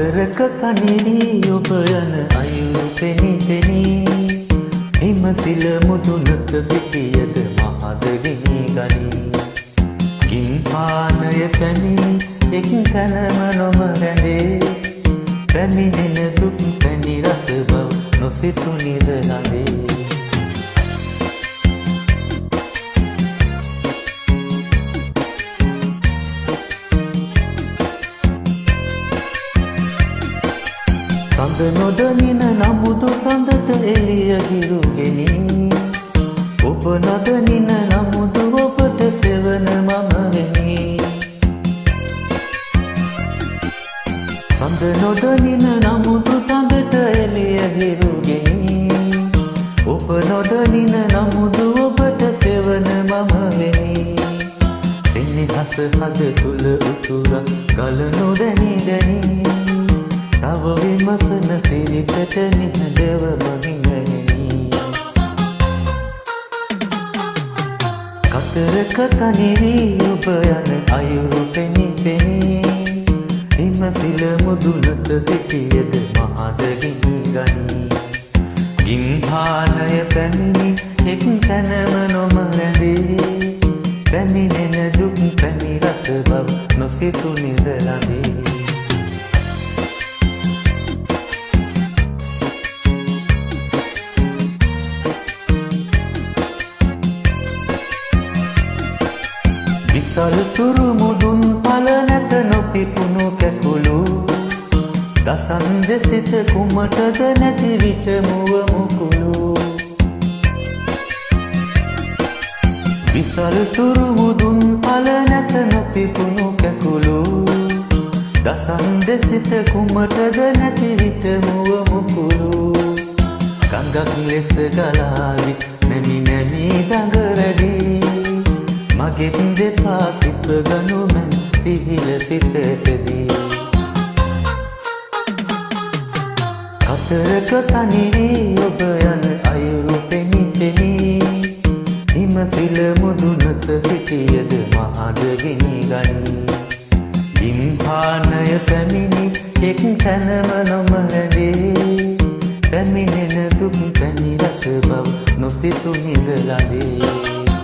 කතරක කනිරී ඔබ යන අයුරු පෙනි පෙනි හිමසිල මුදුනක සිටියද මහද ගිනි ගනි ගින්පානය පැමිණි එක් තැනම නොම රැඳේ පැමිණෙන දුක් පැණි රස බව නොසිතු නිද ළඳේ සඳ නොදනින නමුදු සඳට එළිය හිරුගෙනි ඔබ නොදනින නමුදු ඔබට සෙවන මම වෙමි සඳ නොදනින නමුදු සඳට එළිය හිරුගෙනි ඔබ නොදනින නමුදු ඔබට සෙවන මම වෙමි සෙනෙහස හද තුල උතුරක් ගල නොදැනි දැනි තව විමසන සිරිතට නිහඬව මහිමෙනි කතරක කනිරී ඔබ යන අයුරු පෙනි පෙනි හිමසිල මුදුනක සිටියද මහද ගිනි ගනි ගින්හානය පැමිණි එක් තැනම නොම රැඳේ පැමිණෙන දුක් පැණි රස බව නොසිතු නිද ළඳේ සල්තුරු මුදුන් පල නැත නොපිපුණු කැකුළු දසන් දෙසිත කුමටද නැති විට මුව මුකුළු විසල්තුරු මුදුන් පල නැත නොපිපුණු කැකුළු දසන් දෙසිත කුමටද නැති විට මුව මුකුළු ගඟක් ලෙස ගලාවි නැමි නැමි දඟ රැදී මගෙත් දෙපා සිත ගනුමැන් සිහිල සිතටදී කතරක තනිරී ඔබ යන අයුරු පෙනි පෙනි හිමසිල මුදුනක සිටියද මහද ගිනි ගනි ගින්පානය පැමිණි එක් තැනම නොම රැඳේ පැමිණෙන දුක් පැණි රස බව නොසිතු නිද ළඳේ